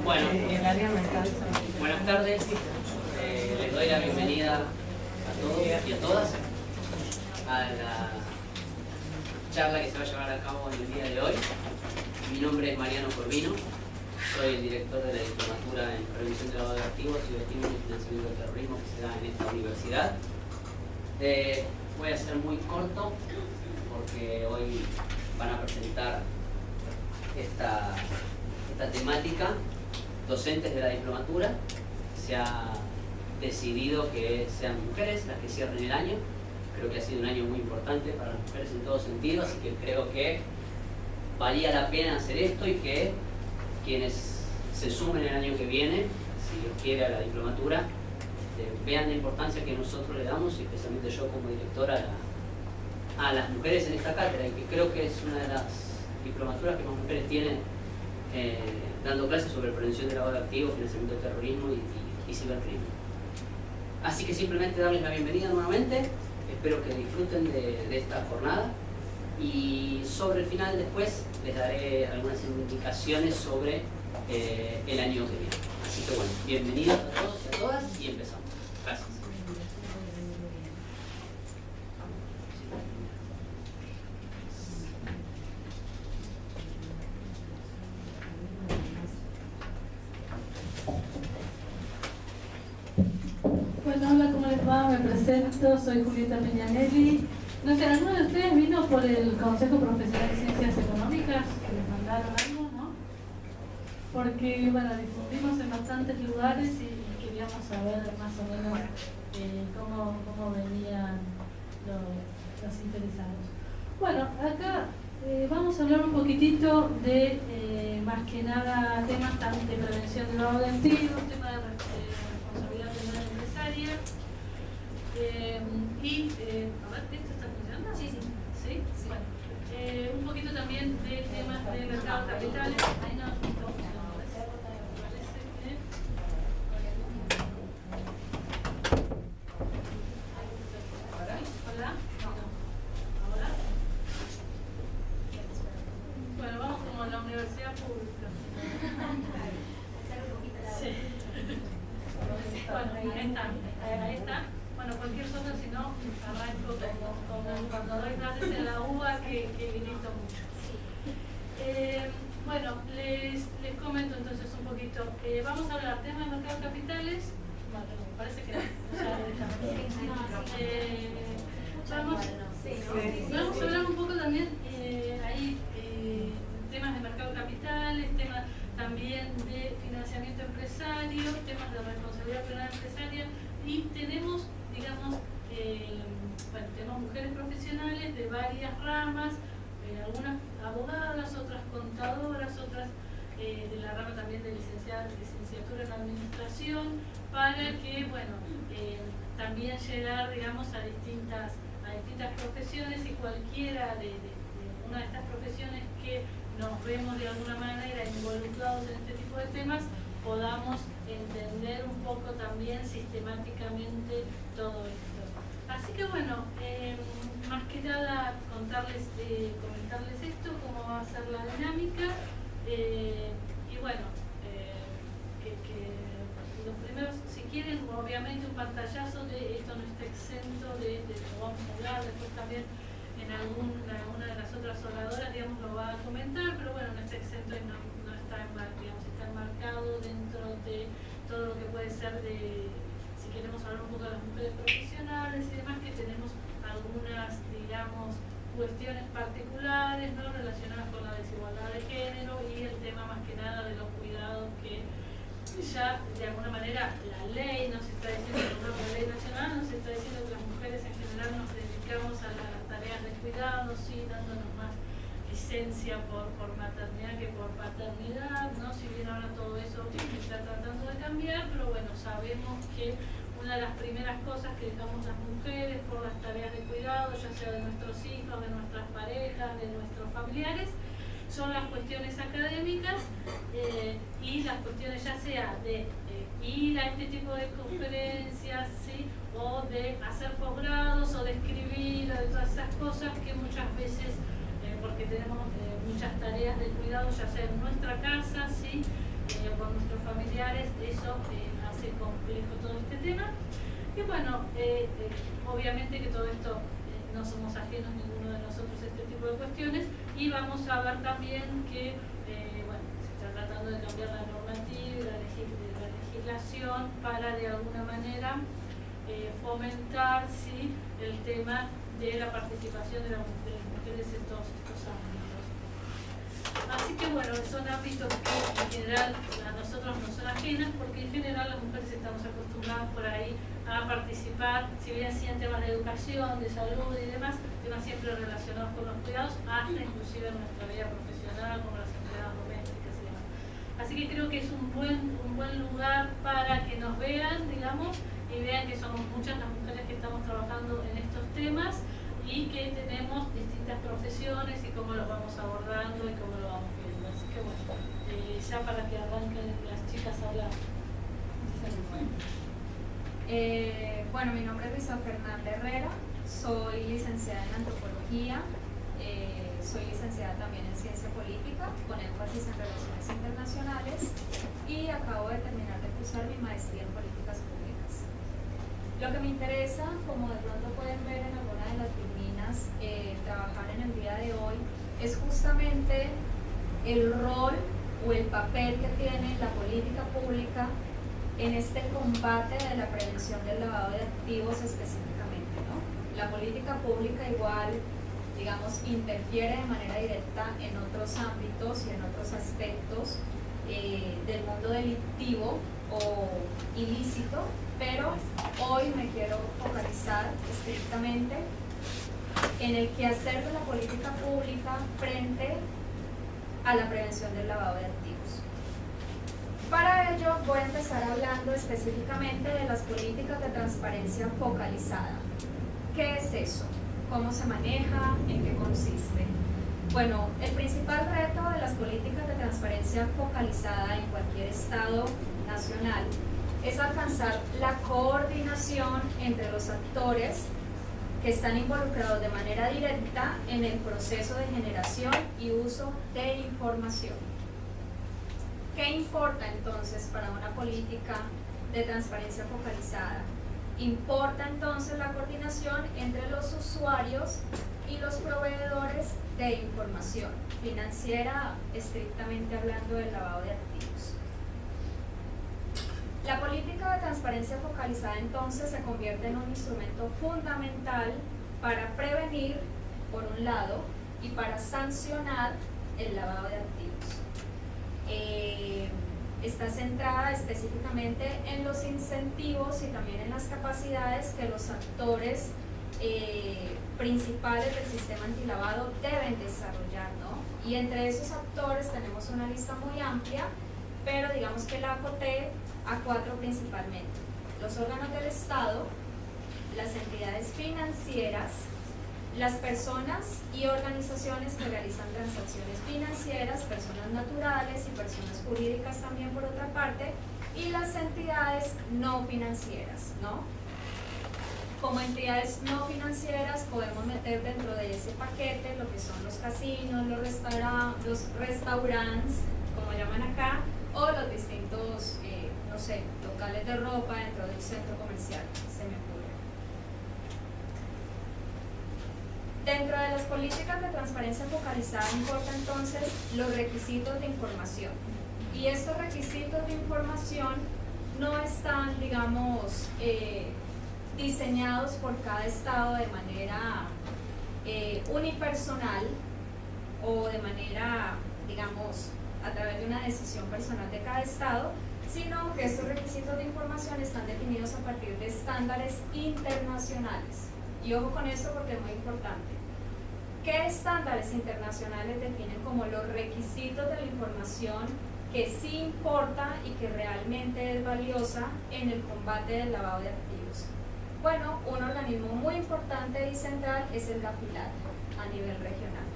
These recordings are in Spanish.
Bueno, buenas tardes. Les doy la bienvenida a todos y a todas a la charla que se va a llevar a cabo en el día de hoy. Mi nombre es Mariano Corvino, soy el director de la diplomatura en Prevención de Lavado de Activos y Estímulo y Financiamiento del Terrorismo que se da en esta universidad. Voy a ser muy corto porque hoy van a presentar esta temática docentes de la diplomatura. Se ha decidido que sean mujeres las que cierren el año. Creo que ha sido un año muy importante para las mujeres en todo sentido, así que creo que valía la pena hacer esto y que quienes se sumen el año que viene, si Dios quiere, a la diplomatura, vean la importancia que nosotros le damos, y especialmente yo como directora, a las mujeres en esta cátedra, y que creo que es una de las diplomaturas que más mujeres tienen dando clases sobre prevención de lavado de activos, financiamiento del terrorismo y cibercrimen. Así que simplemente darles la bienvenida nuevamente, espero que disfruten de esta jornada, y sobre el final después les daré algunas indicaciones sobre el año que viene. Así que bueno, bienvenidos a todos y a todas y empezamos. Gracias. Bueno, hola, ¿cómo les va? Me presento, soy Julieta Peñanelli. No sé, ¿alguno de ustedes vino por el Consejo Profesional de Ciencias Económicas? Que les mandaron algo, ¿no? Porque, bueno, difundimos en bastantes lugares y queríamos saber más o menos cómo venían los interesados. Bueno, acá vamos a hablar un poquitito de, más que nada, temas de prevención de lavado de activos, temas de responsabilidad penal empresaria. A ver, ¿esto está funcionando? Sí, sí. ¿Sí? Sí. Bueno, un poquito también de temas de mercado de capitales. Ahí no está funcionando. Parece que... ¿Hola? ¿Ahora? Bueno, vamos como a la universidad pública. Sí. Bueno, ahí está. Bueno, cualquier cosa, si no, arranco como cuando doy clases en la UBA, que grito mucho. Bueno, les comento entonces un poquito. Vamos a hablar temas de mercado de capitales. Bueno, me parece que vamos a hablar un poco también temas de mercado de capitales, temas también de financiamiento empresario, temas de responsabilidad penal empresaria, y tenemos, digamos, tenemos mujeres profesionales de varias ramas, algunas abogadas, otras contadoras, otras de la rama también de licenciatura en administración, para que, bueno, también llegar, digamos, a distintas profesiones, y cualquiera de una de estas profesiones que nos vemos de alguna manera involucrados en este tipo de temas, podamos entender un poco también sistemáticamente todo esto. Así que bueno, más que nada comentarles esto, cómo va a ser la dinámica, y bueno, que los primeros, si quieren, obviamente un pantallazo de esto no está exento de lo que vamos a hablar, después también en una de las otras oradoras, digamos, lo va a comentar, pero bueno, no está exento y no está, digamos, está enmarcado dentro de todo lo que puede ser de, si queremos hablar un poco de las mujeres profesionales y demás, que tenemos algunas, digamos, cuestiones particulares, ¿no?, relacionadas con la desigualdad de género y el tema más que nada de los cuidados, que ya de alguna manera la ley nos está diciendo, la ley nacional nos está diciendo que las mujeres en general nos dedicamos a las tareas de cuidado, sí, dándonos más licencia por maternidad que por paternidad, ¿no? Si bien ahora todo eso se está tratando de cambiar, pero bueno, sabemos que una de las primeras cosas que dejamos las mujeres por las tareas de cuidado, ya sea de nuestros hijos, de nuestras parejas, de nuestros familiares, son las cuestiones académicas, y las cuestiones ya sea de ir a este tipo de conferencias, ¿sí?, o de hacer posgrados, o de escribir, o de todas esas cosas que muchas veces, porque tenemos muchas tareas de cuidado, ya sea en nuestra casa, ¿sí?, con nuestros complejo todo este tema. Y bueno, obviamente que todo esto no somos ajenos ninguno de nosotros a este tipo de cuestiones, y vamos a ver también que bueno, se está tratando de cambiar la normativa y la legislación para de alguna manera fomentar, ¿sí?, el tema de la participación de las mujeres en todos estos ámbitos. Así que bueno, son ámbitos que en general a nosotros no son ajenas, porque en general las mujeres estamos acostumbradas por ahí a participar, si bien sí en temas de educación, de salud y demás, temas siempre relacionados con los cuidados, hasta inclusive en nuestra vida profesional, como las empleadas domésticas y demás. Así que creo que es un buen lugar para que nos vean, digamos, y vean que somos muchas las mujeres que estamos trabajando en estos temas y que tenemos distintas profesiones y cómo los vamos abordando y cómo lo vamos viendo. Así que bueno, ya para que arranquen las chicas a hablar. Bueno, mi nombre es Luisa Fernanda Herrera, soy licenciada en Antropología, soy licenciada también en Ciencia Política, con énfasis en Relaciones Internacionales, y acabo de terminar de cursar mi maestría en Políticas Públicas. Lo que me interesa, como de pronto pueden ver en alguna de las vitrinas, trabajar en el día de hoy, es justamente el rol o el papel que tiene la política pública en este combate de la prevención del lavado de activos específicamente, ¿no? La política pública igual, digamos, interfiere de manera directa en otros ámbitos y en otros aspectos del mundo delictivo o ilícito, pero hoy me quiero focalizar estrictamente en el quehacer de la política pública frente a la prevención del lavado de activos. Para ello voy a empezar hablando específicamente de las políticas de transparencia focalizada. ¿Qué es eso? ¿Cómo se maneja? ¿En qué consiste? Bueno, el principal reto de las políticas de transparencia focalizada en cualquier estado nacional es alcanzar la coordinación entre los actores que están involucrados de manera directa en el proceso de generación y uso de información. ¿Qué importa entonces para una política de transparencia focalizada? Importa entonces la coordinación entre los usuarios y los proveedores de información financiera, estrictamente hablando del lavado de activos. La política de transparencia focalizada entonces se convierte en un instrumento fundamental para prevenir, por un lado, y para sancionar el lavado de activos. Está centrada específicamente en los incentivos y también en las capacidades que los actores principales del sistema antilavado deben desarrollar, ¿no? Y entre esos actores tenemos una lista muy amplia, pero digamos que la acoté a 4 principalmente: los órganos del Estado, las entidades financieras, las personas y organizaciones que realizan transacciones financieras, personas naturales y personas jurídicas también por otra parte, y las entidades no financieras, ¿no? Como entidades no financieras podemos meter dentro de ese paquete lo que son los casinos, los restaurantes, como llaman acá, o los distintos, no sé, locales de ropa dentro del centro comercial, se me ocurre. Dentro de las políticas de transparencia focalizada importa entonces los requisitos de información. Y estos requisitos de información no están, digamos, diseñados por cada estado de manera unipersonal o de manera, digamos, a través de una decisión personal de cada estado, sino que estos requisitos de información están definidos a partir de estándares internacionales. Y ojo con esto porque es muy importante. ¿Qué estándares internacionales definen como los requisitos de la información que sí importa y que realmente es valiosa en el combate del lavado de activos? Bueno, un organismo muy importante y central es el GAFILAT a nivel regional,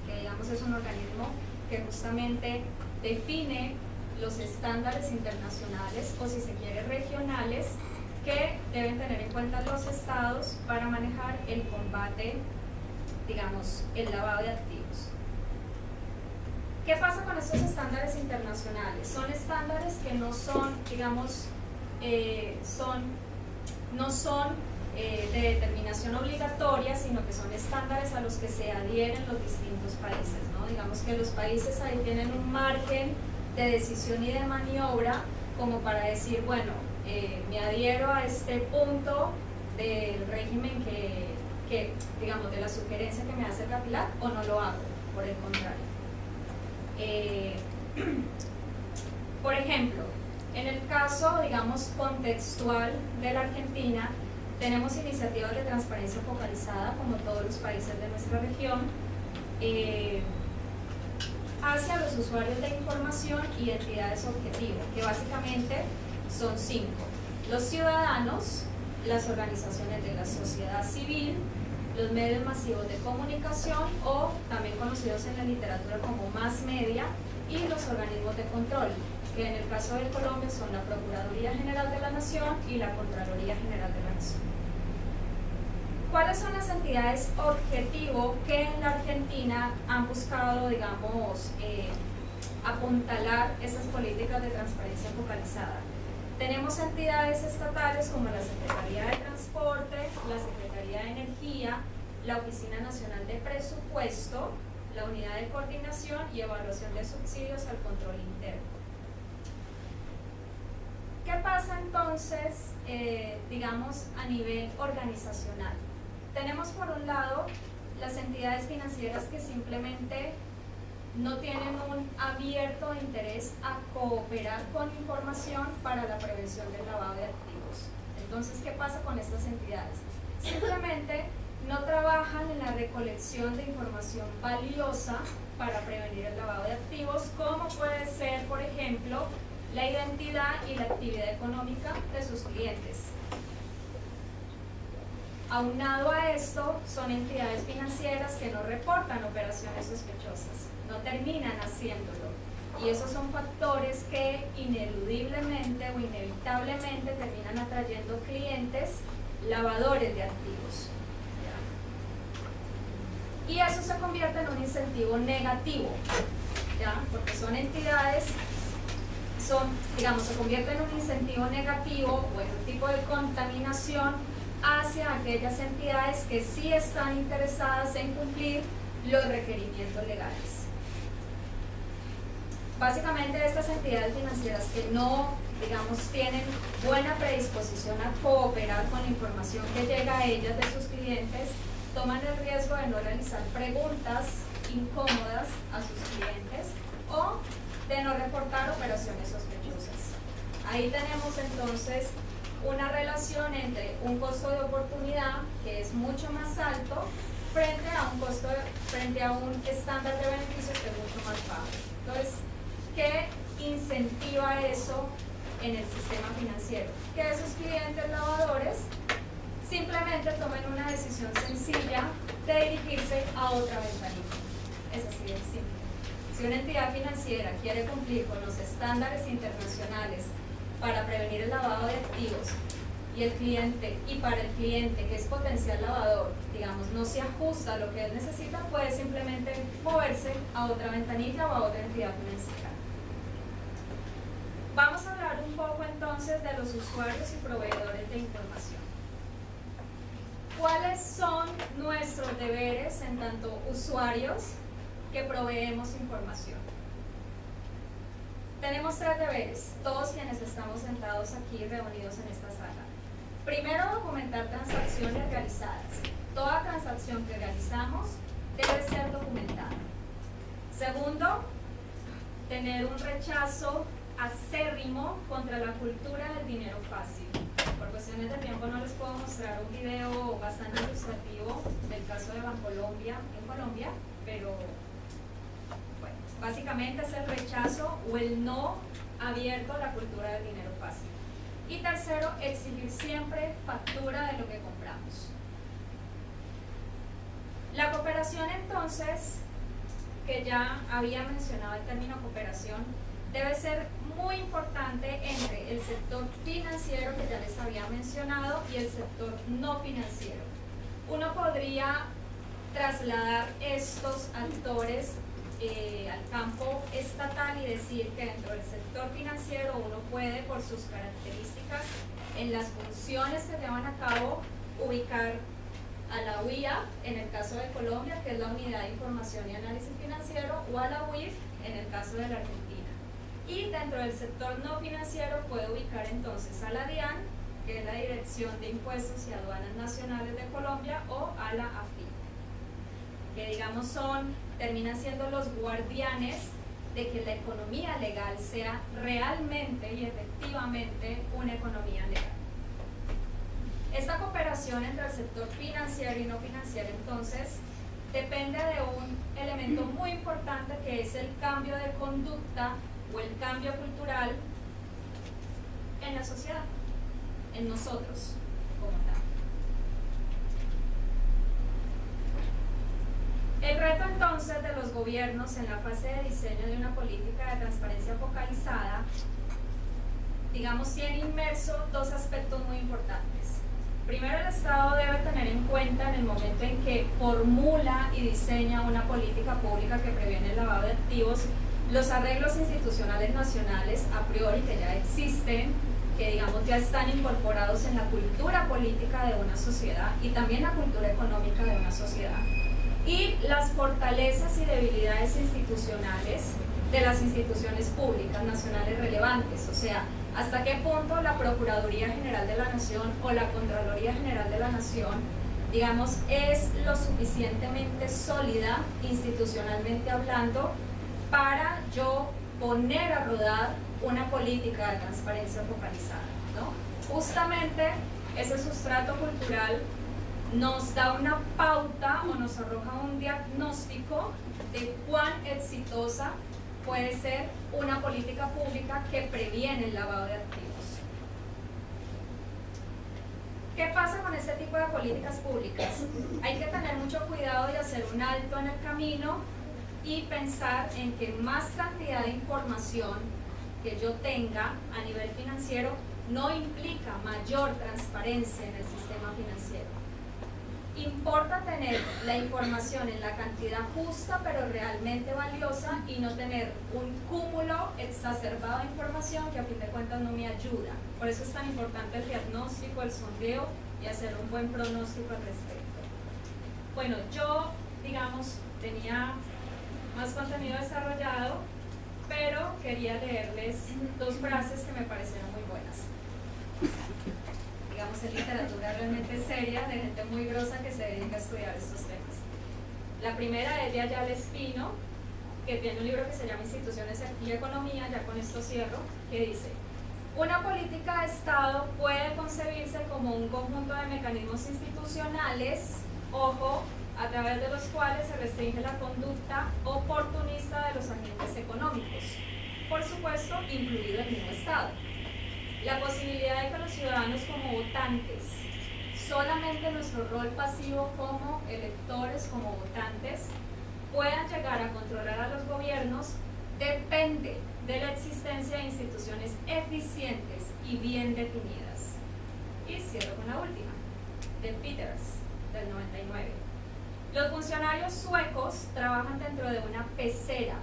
que digamos es un organismo que justamente define los estándares internacionales, o si se quiere regionales, que deben tener en cuenta los estados para manejar el combate, digamos, el lavado de activos. ¿Qué pasa con estos estándares internacionales? Son estándares que no son, digamos, no son de determinación obligatoria, sino que son estándares a los que se adhieren los distintos países, ¿no? Digamos que los países ahí tienen un margen de decisión y de maniobra como para decir, bueno, me adhiero a este punto del régimen que digamos, de la sugerencia que me hace el capilar, o no lo hago, por el contrario. Por ejemplo, en el caso, digamos, contextual de la Argentina, tenemos iniciativas de transparencia focalizada, como todos los países de nuestra región, hacia los usuarios de información y entidades objetivo, que básicamente son 5. Los ciudadanos, las organizaciones de la sociedad civil, los medios masivos de comunicación, o también conocidos en la literatura como mass media, y los organismos de control, que en el caso de Colombia son la Procuraduría General de la Nación y la Contraloría General de la Nación. ¿Cuáles son las entidades objetivo que en la Argentina han buscado, digamos, apuntalar estas políticas de transparencia focalizada? Tenemos entidades estatales como la Secretaría de Transporte, la Secretaría de Energía, la Oficina Nacional de Presupuesto, la Unidad de Coordinación y Evaluación de Subsidios al Control Interno. ¿Qué pasa entonces, digamos, a nivel organizacional? Tenemos por un lado las entidades financieras que simplemente no tienen un abierto interés a cooperar con información para la prevención del lavado de activos. Entonces, ¿qué pasa con estas entidades? Simplemente no trabajan en la recolección de información valiosa para prevenir el lavado de activos, como puede ser, por ejemplo, la identidad y la actividad económica de sus clientes. Aunado a esto, son entidades financieras que no reportan operaciones sospechosas, no terminan haciéndolo. Y esos son factores que ineludiblemente o inevitablemente terminan atrayendo clientes lavadores de activos. Y eso se convierte en un incentivo negativo, ¿ya? Porque son entidades, digamos, se convierte en un incentivo negativo o en un tipo de contaminación hacia aquellas entidades que sí están interesadas en cumplir los requerimientos legales. Básicamente, estas entidades financieras que no, digamos, tienen buena predisposición a cooperar con la información que llega a ellas de sus clientes, toman el riesgo de no realizar preguntas incómodas a sus clientes o de no reportar operaciones sospechosas. Ahí tenemos entonces una relación entre un costo de oportunidad que es mucho más alto frente a un estándar de beneficios que es mucho más bajo. Entonces, ¿qué incentiva eso en el sistema financiero? Que esos clientes lavadores simplemente tomen una decisión sencilla de dirigirse a otra ventanilla. Es así de simple. Si una entidad financiera quiere cumplir con los estándares internacionales para prevenir el lavado de activos y para el cliente que es potencial lavador, digamos, no se ajusta a lo que él necesita, puede simplemente moverse a otra ventanilla o a otra entidad financiera. Vamos a hablar un poco entonces de los usuarios y proveedores de información. ¿Cuáles son nuestros deberes en tanto usuarios que proveemos información? Tenemos 3 deberes, todos quienes estamos sentados aquí reunidos en esta sala. Primero, documentar transacciones realizadas. Toda transacción que realizamos debe ser documentada. Segundo, tener un rechazo acérrimo contra la cultura del dinero fácil. Por cuestiones de tiempo no les puedo mostrar un video bastante ilustrativo del caso de Bancolombia en Colombia, pero bueno, básicamente es el rechazo o el no abierto a la cultura del dinero fácil. Y tercero, exigir siempre factura de lo que compramos. La cooperación, entonces, que ya había mencionado el término cooperación, debe ser muy importante entre el sector financiero, que ya les había mencionado, y el sector no financiero. Uno podría trasladar estos actores al campo estatal y decir que dentro del sector financiero uno puede, por sus características en las funciones que llevan a cabo, ubicar a la UIA, en el caso de Colombia, que es la Unidad de Información y Análisis Financiero, o a la UIF, en el caso de la Argentina. Y dentro del sector no financiero puede ubicar entonces a la DIAN, que es la Dirección de Impuestos y Aduanas Nacionales de Colombia, o a la AFI, que digamos terminan siendo los guardianes de que la economía legal sea realmente y efectivamente una economía legal. Esta cooperación entre el sector financiero y no financiero, entonces, depende de un elemento muy importante, que es el cambio de conducta o el cambio cultural en la sociedad, en nosotros como tal. El reto entonces de los gobiernos en la fase de diseño de una política de transparencia focalizada, digamos, tiene inmerso dos aspectos muy importantes. Primero, el Estado debe tener en cuenta en el momento en que formula y diseña una política pública que previene el lavado de activos, los arreglos institucionales nacionales a priori que ya existen, que digamos ya están incorporados en la cultura política de una sociedad y también la cultura económica de una sociedad, y las fortalezas y debilidades institucionales de las instituciones públicas nacionales relevantes, o sea, hasta qué punto la Procuraduría General de la Nación o la Contraloría General de la Nación, digamos, es lo suficientemente sólida institucionalmente hablando para yo poner a rodar una política de transparencia focalizada, ¿no? Justamente ese sustrato cultural nos da una pauta o nos arroja un diagnóstico de cuán exitosa puede ser una política pública que previene el lavado de activos. ¿Qué pasa con este tipo de políticas públicas? Hay que tener mucho cuidado y hacer un alto en el camino y pensar en que más cantidad de información que yo tenga a nivel financiero no implica mayor transparencia en el sistema financiero. Importa tener la información en la cantidad justa pero realmente valiosa y no tener un cúmulo exacerbado de información que a fin de cuentas no me ayuda. Por eso es tan importante el diagnóstico, el sondeo y hacer un buen pronóstico al respecto. Bueno, yo, digamos, tenía más contenido desarrollado, pero quería leerles dos frases que me parecieron muy buenas. Digamos, en literatura realmente seria, de gente muy grosa que se dedica a estudiar estos temas. La primera es de Ayala Espino, que tiene un libro que se llama Instituciones y Economía, ya con esto cierro, que dice: una política de Estado puede concebirse como un conjunto de mecanismos institucionales, ojo, a través de los cuales se restringe la conducta oportunista de los agentes económicos, por supuesto, incluido el mismo Estado. La posibilidad de que los ciudadanos como votantes, solamente nuestro rol pasivo como electores, como votantes, puedan llegar a controlar a los gobiernos depende de la existencia de instituciones eficientes y bien definidas. Y cierro con la última, de Peters, del 99. Los funcionarios suecos trabajan dentro de una pecera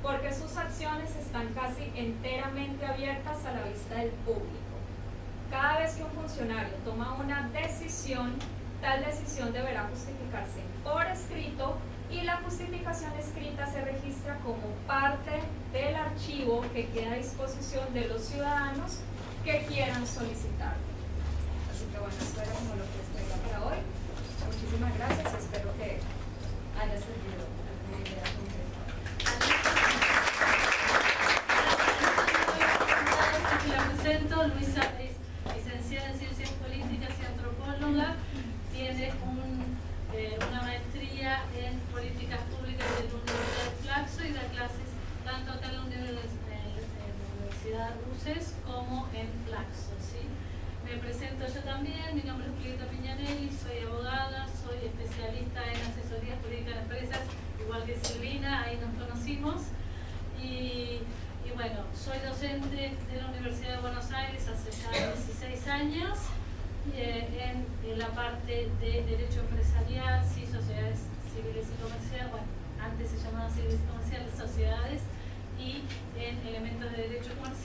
porque sus acciones están casi enteramente abiertas a la vista del público. Cada vez que un funcionario toma una decisión, tal decisión deberá justificarse por escrito y la justificación escrita se registra como parte del archivo que queda a disposición de los ciudadanos que quieran solicitarlo. Así que bueno, esto era como lo que les traigo para hoy. Muchísimas gracias y espero que haya servido alguna idea concreta. Me presento, Luisa es licenciada en Ciencias Políticas y antropóloga, tiene una maestría en Políticas Públicas de la Universidad de Flaxo y da clases tanto acá en la Universidad RUCES como en Flaxo, ¿sí? Me presento yo también, mi nombre es Julieta Piñanelli, soy abogada, soy especialista en asesoría jurídica de empresas, igual que Silvina, ahí nos conocimos. Y bueno, soy docente de la Universidad de Buenos Aires hace ya 16 años en la parte de Derecho Empresarial, sí, sociedades civiles y comerciales, bueno, antes se llamaba servicios comerciales, sociedades, y en elementos de derecho comercial.